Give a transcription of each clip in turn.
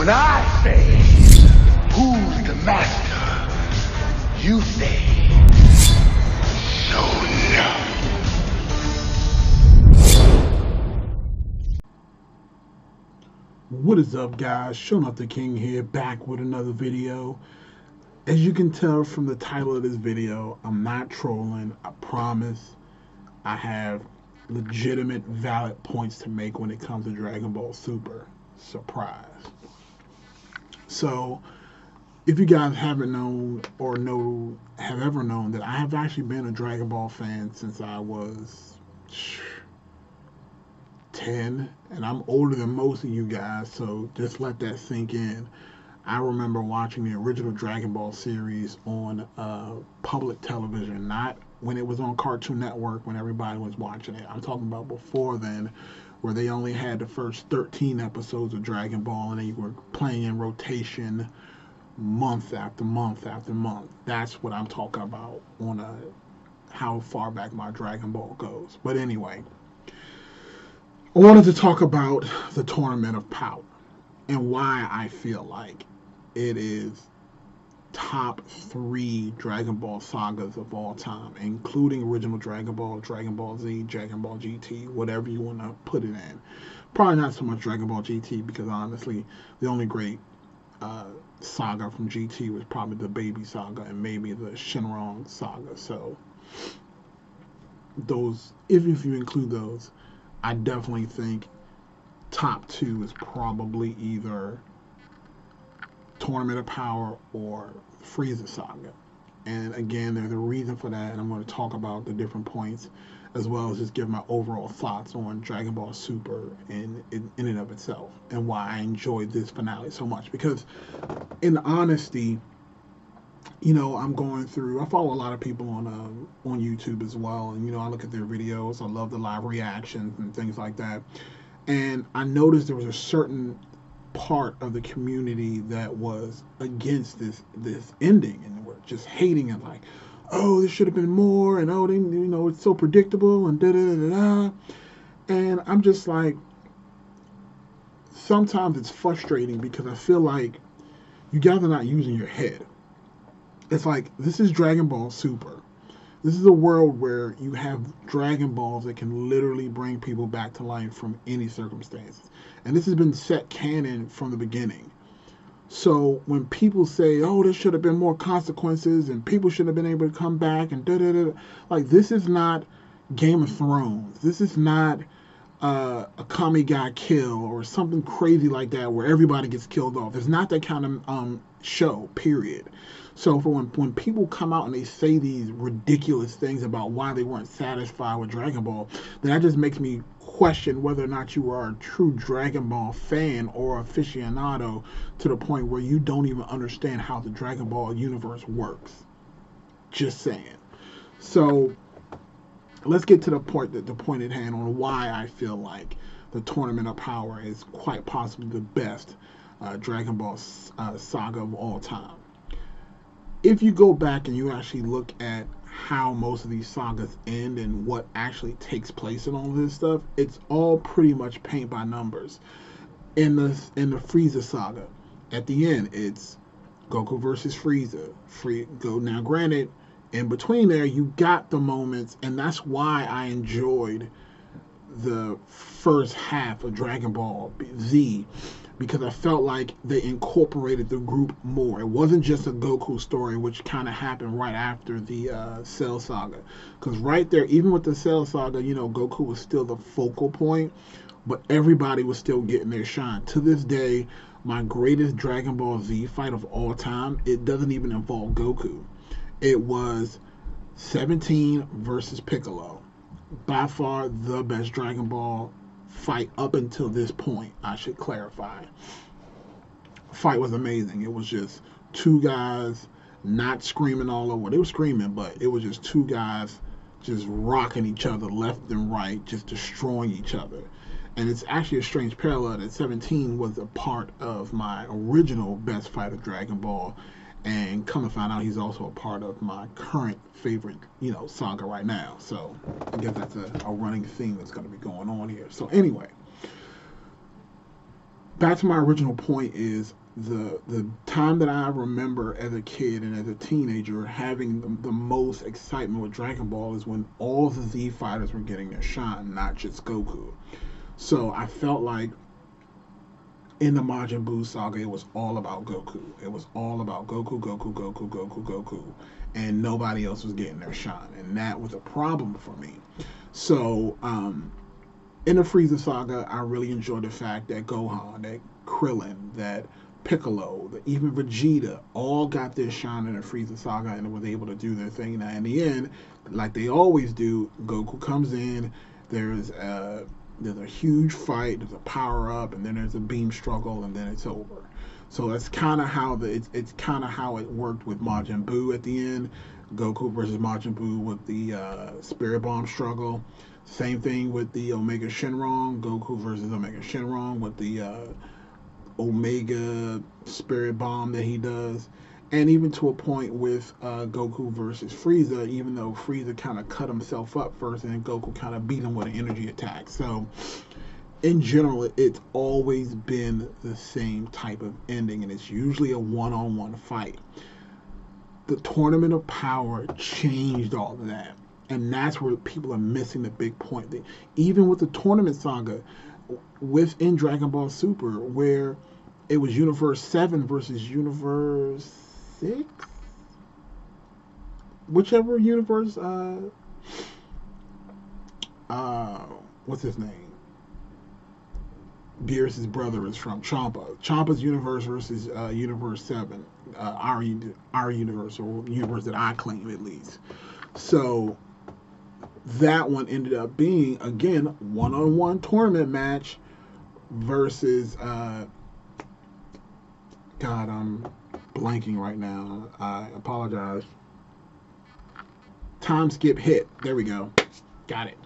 When I say, who's the master? You say, no. What is up, guys? Showing Up the King here, back with another video. As you can tell from the title of this video, I'm not trolling. I promise. I have legitimate, valid points to make when it comes to Dragon Ball Super. Surprise. So, if you guys haven't known or have ever known that I have actually been a Dragon Ball fan since I was 10, and I'm older than most of you guys, so just let that sink in. I remember watching the original Dragon Ball series on public television, not when it was on Cartoon Network when everybody was watching it. I'm talking about before then, where they only had the first 13 episodes of Dragon Ball and they were playing in rotation month after month after month. That's what I'm talking about on how far back my Dragon Ball goes. But anyway, I wanted to talk about the Tournament of Power and why I feel like it is top 3 Dragon Ball sagas of all time, including original Dragon Ball, Dragon Ball Z, Dragon Ball GT, whatever you want to put it in. Probably not so much Dragon Ball GT, because honestly, the only great saga from GT was probably the Baby Saga and maybe the Shenron Saga. So those, if you include those, I definitely think top 2 is probably either Tournament of Power or Frieza Saga. And again, there's a reason for that, and I'm going to talk about the different points as well as just give my overall thoughts on Dragon Ball Super in and of itself, and why I enjoyed this finale so much. Because in honesty, you know, I'm going through, I follow a lot of people on YouTube as well, and, you know, I look at their videos. I love the live reactions and things like that. And I noticed there was a certain part of the community that was against this ending, and were just hating it, like, oh, this should have been more, and oh, they, you know, it's so predictable, and da da da da. And I'm just like, sometimes it's frustrating because I feel like you guys are not using your head. It's like, this is Dragon Ball Super. This is a world where you have Dragon Balls that can literally bring people back to life from any circumstances. And this has been set canon from the beginning. So when people say, oh, there should have been more consequences and people should have been able to come back and da-da-da, like, this is not Game of Thrones. This is not a Kami got killed or something crazy like that where everybody gets killed off. It's not that kind of show, period. So for when people come out and they say these ridiculous things about why they weren't satisfied with Dragon Ball, then that just makes me question whether or not you are a true Dragon Ball fan or aficionado, to the point where you don't even understand how the Dragon Ball universe works. Just saying. So let's get to the point at hand on why I feel like the Tournament of Power is quite possibly the best Dragon Ball saga of all time. If you go back and you actually look at how most of these sagas end and what actually takes place in all this stuff, it's all pretty much paint by numbers. In the Frieza saga, at the end, it's Goku versus Frieza. Now, granted, in between there, you got the moments, and that's why I enjoyed the first half of Dragon Ball Z, because I felt like they incorporated the group more. It wasn't just a Goku story, which kind of happened right after the Cell Saga. Because right there, even with the Cell Saga, you know, Goku was still the focal point, but everybody was still getting their shine. To this day, my greatest Dragon Ball Z fight of all time, it doesn't even involve Goku. It was 17 versus Piccolo. By far the best Dragon Ball fight up until this point, I should clarify. Fight was amazing. It was just two guys not screaming all over. They were screaming, but it was just two guys just rocking each other left and right, just destroying each other. And it's actually a strange parallel that 17 was a part of my original best fight of Dragon Ball, and come to find out he's also a part of my current favorite, you know, saga right now. So I guess that's a running theme that's going to be going on here. So anyway, back to my original point is the time that I remember as a kid and as a teenager having the most excitement with Dragon Ball is when all the Z fighters were getting their shine, not just Goku. So I felt like in the Majin Buu saga, it was all about Goku. It was all about Goku, Goku, Goku, Goku, Goku, and nobody else was getting their shine, and that was a problem for me. So, in the Frieza saga, I really enjoyed the fact that Gohan, that Krillin, that Piccolo, that even Vegeta, all got their shine in the Frieza saga and was able to do their thing. Now, in the end, like they always do, Goku comes in. There's a huge fight, there's a power up, and then there's a beam struggle, and then it's over. So that's kind of how it's kind of how it worked with Majin Buu at the end. Goku versus Majin Buu with the Spirit Bomb struggle. Same thing with the Omega Shenron. Goku versus Omega Shenron with the Omega Spirit Bomb that he does. And even to a point with Goku versus Frieza, even though Frieza kind of cut himself up first and then Goku kind of beat him with an energy attack. So, in general, it's always been the same type of ending, and it's usually a one-on-one fight. The Tournament of Power changed all of that. And that's where people are missing the big point. Even with the Tournament Saga, within Dragon Ball Super, where it was Universe 7 versus Universe 6? Whichever universe, what's his name? Beerus' brother is from. Champa's universe versus Universe 7. Our universe, or universe that I claim at least. So, that one ended up being, again, one-on-one tournament match versus, God, I'm blanking right now. I apologize. Time skip hit. There we go. Got it.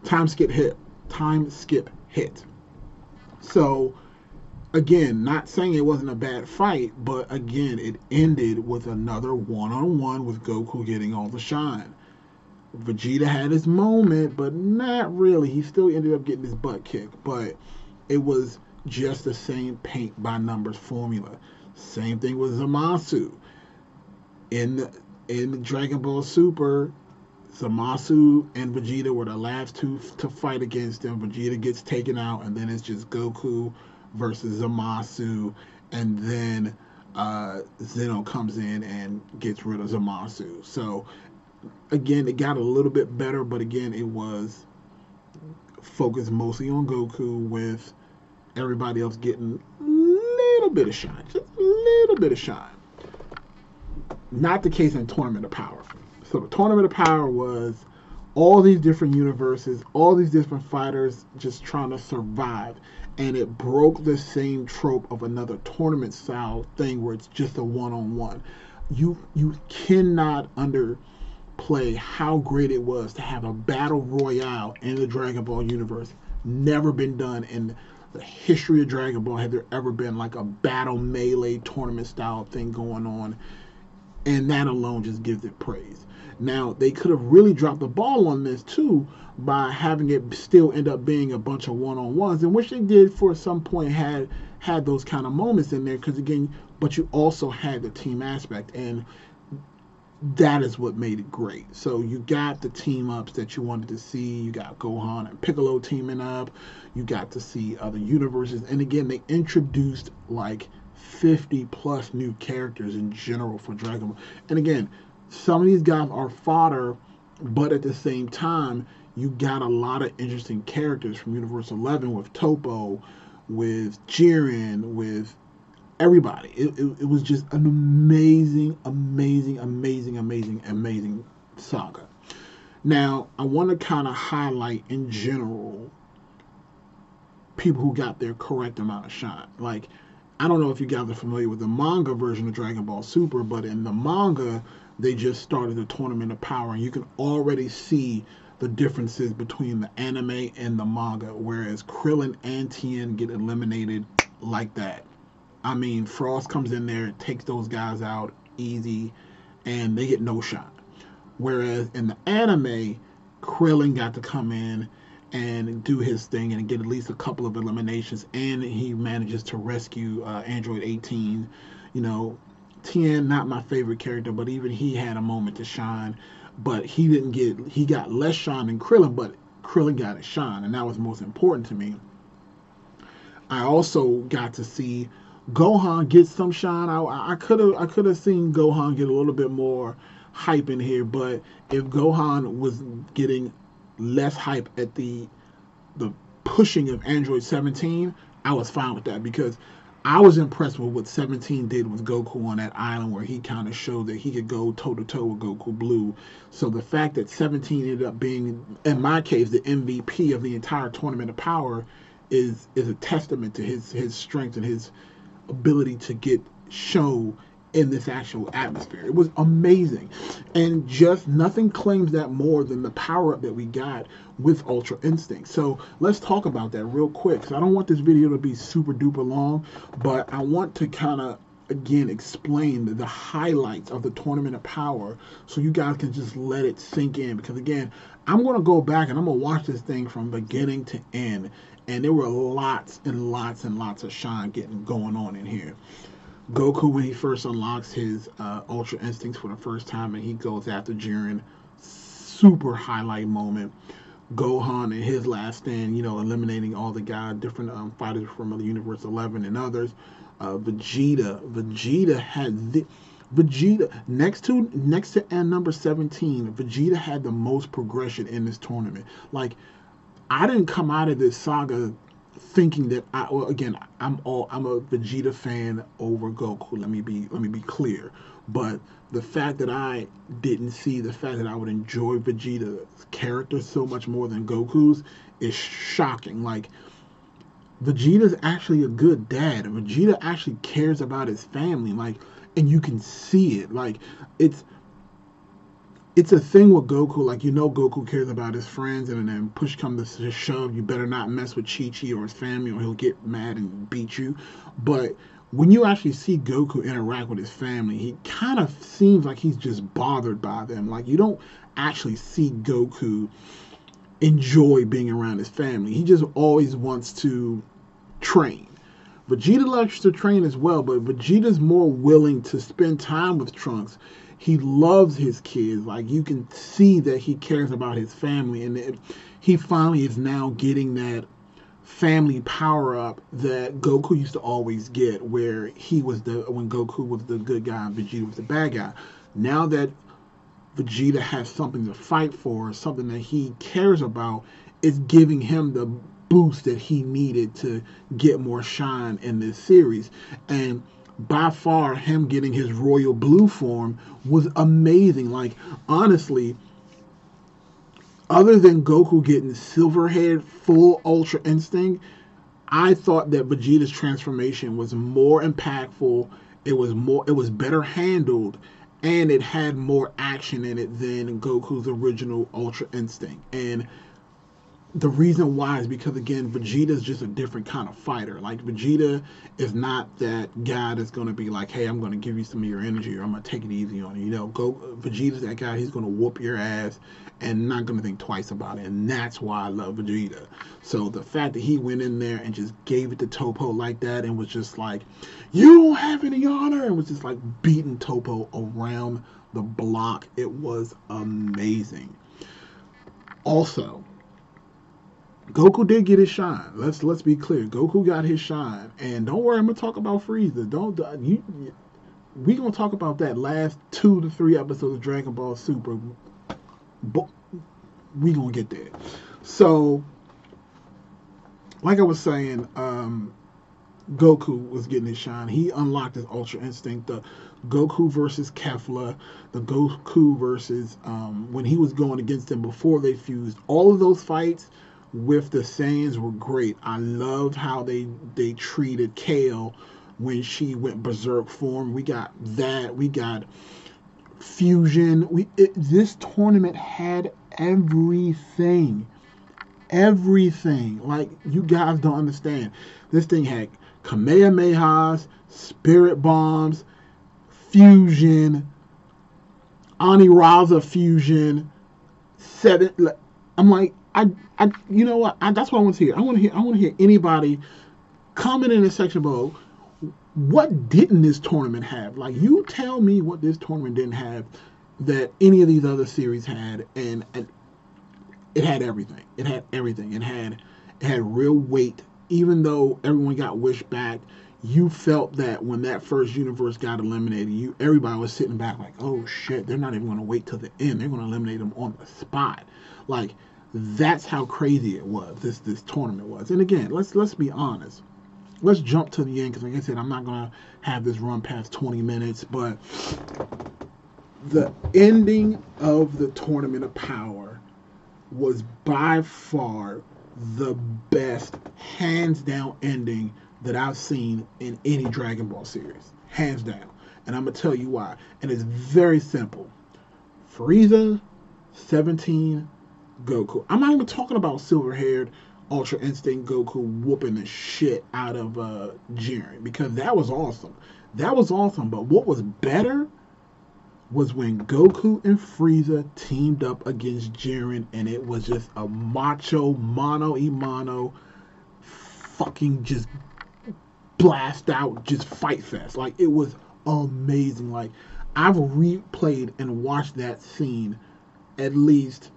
Time skip hit. Time skip hit. So, again, not saying it wasn't a bad fight, but again, it ended with another one-on-one with Goku getting all the shine. Vegeta had his moment, but not really. He still ended up getting his butt kicked, but it was just the same paint by numbers formula. Same thing with Zamasu. In Dragon Ball Super, Zamasu and Vegeta were the last two to fight against him. Vegeta gets taken out, and then it's just Goku versus Zamasu, and then Zeno comes in and gets rid of Zamasu. So, again, it got a little bit better, but again, it was focused mostly on Goku with everybody else getting a little bit of shine. Just a little bit of shine. Not the case in Tournament of Power. So the Tournament of Power was all these different universes, all these different fighters just trying to survive. And it broke the same trope of another tournament style thing where it's just a one-on-one. You cannot underplay how great it was to have a battle royale in the Dragon Ball universe. Never been done in the history of Dragon Ball had there ever been like a battle melee tournament style thing going on. And that alone just gives it praise. Now, they could have really dropped the ball on this, too, by having it still end up being a bunch of one-on-ones, in which they did for some point had those kind of moments in there, because, again, but you also had the team aspect, and that is what made it great. So you got the team-ups that you wanted to see. You got Gohan and Piccolo teaming up. You got to see other universes. And, again, they introduced, like, 50-plus new characters in general for Dragon Ball. And, again, some of these guys are fodder, but at the same time, you got a lot of interesting characters from Universe 11 with Toppo, with Jiren, with everybody. It was just an amazing saga. Now, I want to kind of highlight in general people who got their correct amount of shine. Like, I don't know if you guys are familiar with the manga version of Dragon Ball Super, but in the manga, they just started the Tournament of Power, and you can already see the differences between the anime and the manga, whereas Krillin and Tien get eliminated like that. I mean, Frost comes in there, takes those guys out easy, and they get no shot. Whereas in the anime, Krillin got to come in and do his thing and get at least a couple of eliminations. And he manages to rescue Android 18. You know, Tien, not my favorite character, but even he had a moment to shine. But he got less shine than Krillin, but Krillin got his shine, and that was most important to me. I also got to see Gohan get some shine. I could have seen Gohan get a little bit more hype in here, but if Gohan was getting less hype at the pushing of Android 17, I was fine with that because I was impressed with what 17 did with Goku on that island where he kind of showed that he could go toe to toe with Goku Blue. So the fact that 17 ended up being, in my case, the MVP of the entire Tournament of Power is a testament to his strength and his ability to get show in this actual atmosphere. It was amazing. And just nothing claims that more than the power up that we got with Ultra Instinct. So let's talk about that real quick. So I don't want this video to be super duper long, but I want to kind of again explain the highlights of the Tournament of Power so you guys can just let it sink in, because again, I'm going to go back and I'm going to watch this thing from beginning to end, and there were lots and lots and lots of shine going on in here. Goku, when he first unlocks his Ultra Instincts for the first time and he goes after Jiren, super highlight moment. Gohan in his last stand, you know, eliminating all the different fighters from the Universe 11 and others. Vegeta had Vegeta next to end number 17. Vegeta had the most progression in this tournament. Like, I didn't come out of this saga thinking that I'm a Vegeta fan over Goku. Let me be clear. But the fact that I didn't see the fact that I would enjoy Vegeta's character so much more than Goku's is shocking. Like, Vegeta's actually a good dad. Vegeta actually cares about his family. Like, and you can see it. Like, it's a thing with Goku, like, you know, Goku cares about his friends, and then push comes to shove, you better not mess with Chi-Chi or his family or he'll get mad and beat you. But when you actually see Goku interact with his family, he kind of seems like he's just bothered by them. Like, you don't actually see Goku enjoy being around his family. He just always wants to train. Vegeta likes to train as well, but Vegeta's more willing to spend time with Trunks. He loves his kids. Like, you can see that he cares about his family, and he finally is now getting that family power up that Goku used to always get, where when Goku was the good guy and Vegeta was the bad guy. Now that Vegeta has something to fight for, something that he cares about, it's giving him the boost that he needed to get more shine in this series. And by far, him getting his royal blue form was amazing. Like, honestly, other than Goku getting Silverhead full Ultra Instinct, I thought that Vegeta's transformation was more impactful. It was better handled, and it had more action in it than Goku's original Ultra Instinct. And the reason why is because, again, Vegeta is just a different kind of fighter. Like, Vegeta is not that guy that's going to be like, hey, I'm going to give you some of your energy, or I'm going to take it easy on you. You know, Vegeta's that guy, he's going to whoop your ass and not going to think twice about it. And that's why I love Vegeta. So the fact that he went in there and just gave it to Topo like that and was just like, you don't have any honor, and was just like beating Topo around the block, it was amazing. Also, Goku did get his shine. Let's be clear. Goku got his shine, and don't worry, I'm gonna talk about Frieza. We gonna talk about that last 2 to 3 episodes of Dragon Ball Super. But we gonna get there. So, like I was saying, Goku was getting his shine. He unlocked his Ultra Instinct. The Goku versus Kefla, the Goku versus when he was going against them before they fused. All of those fights with the Saiyans were great. I loved how they treated Kale when she went berserk form. We got that. We got fusion. This tournament had everything. Everything. Like, you guys don't understand. This thing had Kamehamehas, Spirit Bombs, fusion, Aniraza fusion, 7. I'm like, you know what? That's what I want to hear. I want to hear anybody comment in the section below. What didn't this tournament have? Like, you tell me what this tournament didn't have that any of these other series had, and it had everything. It had everything. It had real weight. Even though everyone got wished back, you felt that when that first universe got eliminated, everybody was sitting back like, oh shit, they're not even going to wait till the end. They're going to eliminate them on the spot. Like, that's how crazy it was. This tournament was. And again, let's be honest. Let's jump to the end, because like I said, I'm not going to have this run past 20 minutes, but the ending of the Tournament of Power was by far the best, hands down ending that I've seen in any Dragon Ball series. Hands down. And I'm going to tell you why. And it's very simple. Frieza, 17, Goku. I'm not even talking about silver-haired Ultra Instinct Goku whooping the shit out of Jiren, because that was awesome. That was awesome. But what was better was when Goku and Frieza teamed up against Jiren, and it was just a macho, mano-a-mano, fucking just blast out, just fight fest. Like, it was amazing. Like, I've replayed and watched that scene at least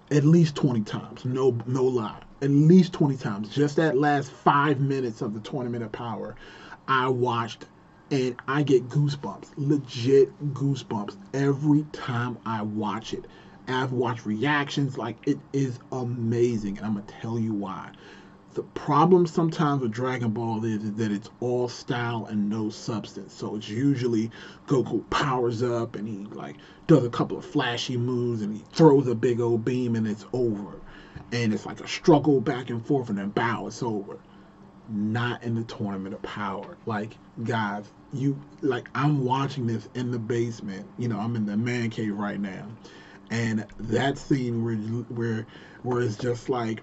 20 times. No lie. At least 20 times. Just that last 5 minutes of the Tournament of Power, I watched, and I get goosebumps. Legit goosebumps every time I watch it. I've watched reactions. Like, it is amazing. And I'm going to tell you why. The problem sometimes with Dragon Ball is that it's all style and no substance. So it's usually Goku powers up and he like does a couple of flashy moves and he throws a big old beam and it's over. And it's like a struggle back and forth and then bow, it's over. Not in the Tournament of Power. Like, guys, I'm watching this in the basement. You know, I'm in the man cave right now. And that scene where it's just like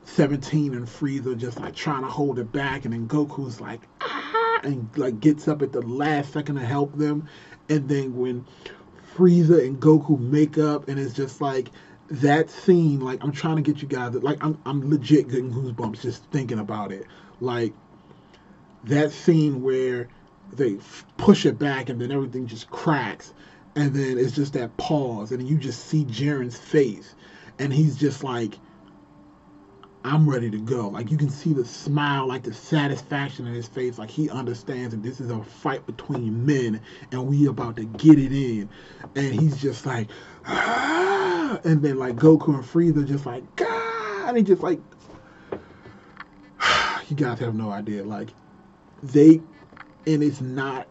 17 and Frieza just like trying to hold it back, and then Goku's like, ah, and like gets up at the last second to help them. And then when Frieza and Goku make up, and it's just like that scene, like, I'm trying to get you guys, like, I'm legit getting goosebumps just thinking about it. Like, that scene where they push it back and then everything just cracks, and then it's just that pause, and you just see Jiren's face, and he's just like, I'm ready to go. Like, you can see the smile, like the satisfaction in his face. Like, he understands that this is a fight between men and we about to get it in. And he's just like, ah! And then like Goku and Frieza just like, God, and he just like, you guys have no idea. Like, and it's not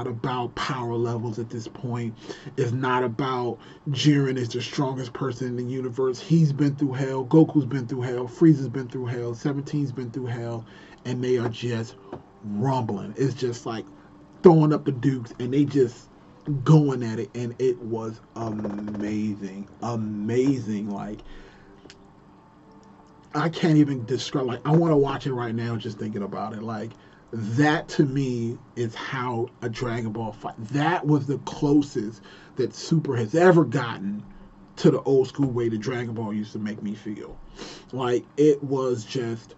about power levels at this point. It's not about Jiren is the strongest person in the universe. He's been through hell. Goku's been through hell. Frieza's been through hell. 17's been through hell. And they are just rumbling. It's just like throwing up the dukes, and they just going at it. And it was amazing. Amazing. Like, I can't even describe. Like, I want to watch it right now just thinking about it. Like, that to me is how a Dragon Ball fight. That was the closest that Super has ever gotten to the old school way that Dragon Ball used to make me feel. Like, it was just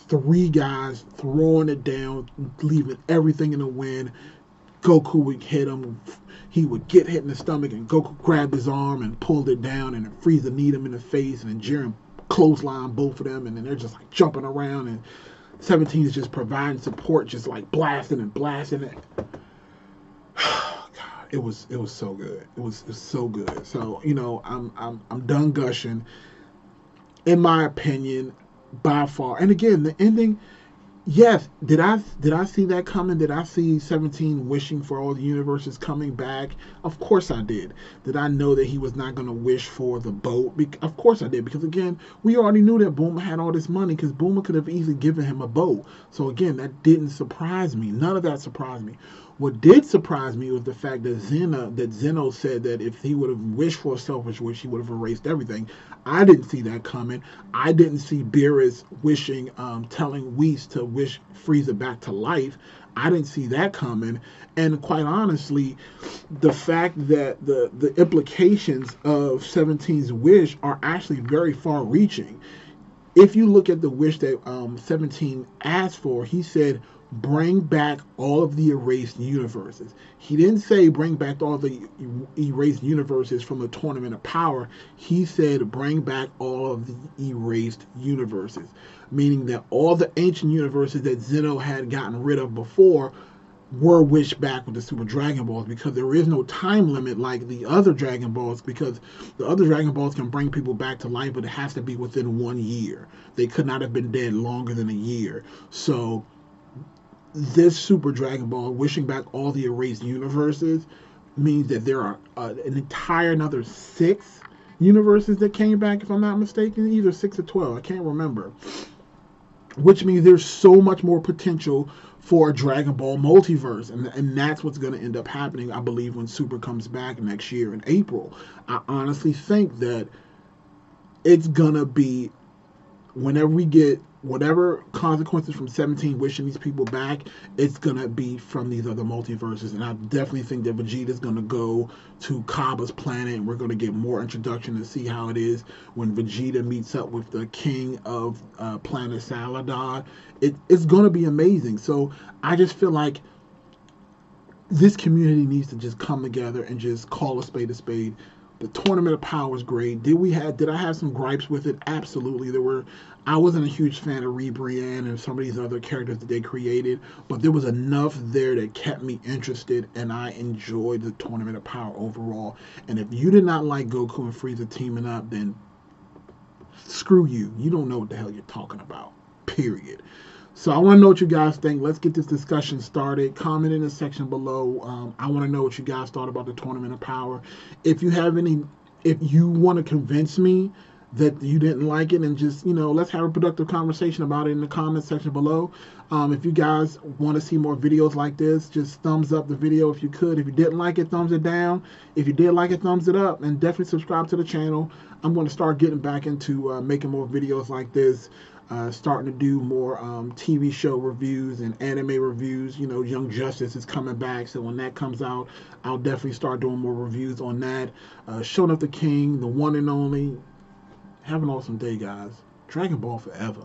three guys throwing it down, leaving everything in the wind. Goku would hit him. He would get hit in the stomach, and Goku grabbed his arm and pulled it down, and Frieza kneed him in the face, and Jiren clothesline both of them, and then they're just like jumping around, and 17 is just providing support, just like blasting and blasting it. God, it was so good. It was so good. So, you know, I'm done gushing. In my opinion, by far. And again, the ending. Yes, did I see that coming? Did I see 17 wishing for all the universes coming back? Of course I did. Did I know that he was not going to wish for the boat? Of course I did, because again, we already knew that Bulma had all this money, because Bulma could have easily given him a boat. So again, that didn't surprise me. None of that surprised me. What did surprise me was the fact that Zeno said that if he would have wished for a selfish wish, he would have erased everything. I didn't see that coming. I didn't see Beerus wishing, telling Whis to wish Frieza back to life. I didn't see that coming. And quite honestly, the fact that the implications of 17's wish are actually very far reaching. If you look at the wish that 17 asked for, he said, bring back all of the erased universes. He didn't say bring back all the erased universes from the Tournament of Power. He said bring back all of the erased universes, meaning that all the ancient universes that Zeno had gotten rid of before were wished back with the Super Dragon Balls, because there is no time limit like the other Dragon Balls, because the other Dragon Balls can bring people back to life, but it has to be within 1 year. They could not have been dead longer than a year. So this Super Dragon Ball, wishing back all the erased universes, means that there are an entire another 6 universes that came back, if I'm not mistaken, either 6 or 12, I can't remember. Which means there's so much more potential for a Dragon Ball multiverse, and that's what's going to end up happening, I believe, when Super comes back next year in April. I honestly think that it's going to be, whenever we get whatever consequences from 17 wishing these people back, it's going to be from these other multiverses. And I definitely think that Vegeta's going to go to Cabba's planet, and we're going to get more introduction to see how it is when Vegeta meets up with the king of planet Saladar. It's going to be amazing. So I just feel like this community needs to just come together and just call a spade a spade. The Tournament of Power is great. Did I have some gripes with it? Absolutely. I wasn't a huge fan of Brienne and some of these other characters that they created, but there was enough there that kept me interested, and I enjoyed the Tournament of Power overall. And if you did not like Goku and Frieza teaming up, then screw you. You don't know what the hell you're talking about. Period. So I want to know what you guys think. Let's get this discussion started. Comment in the section below. I want to know what you guys thought about the Tournament of Power. If you want to convince me that you didn't like it, and just, let's have a productive conversation about it in the comment section below. If you guys want to see more videos like this, just thumbs up the video if you could. If you didn't like it, thumbs it down. If you did like it, thumbs it up. And definitely subscribe to the channel. I'm going to start getting back into making more videos like this. Starting to do more TV show reviews and anime reviews. Young Justice is coming back, so when that comes out, I'll definitely start doing more reviews on that. Showing Up the King, the one and only. Have an awesome day, guys. Dragon Ball forever.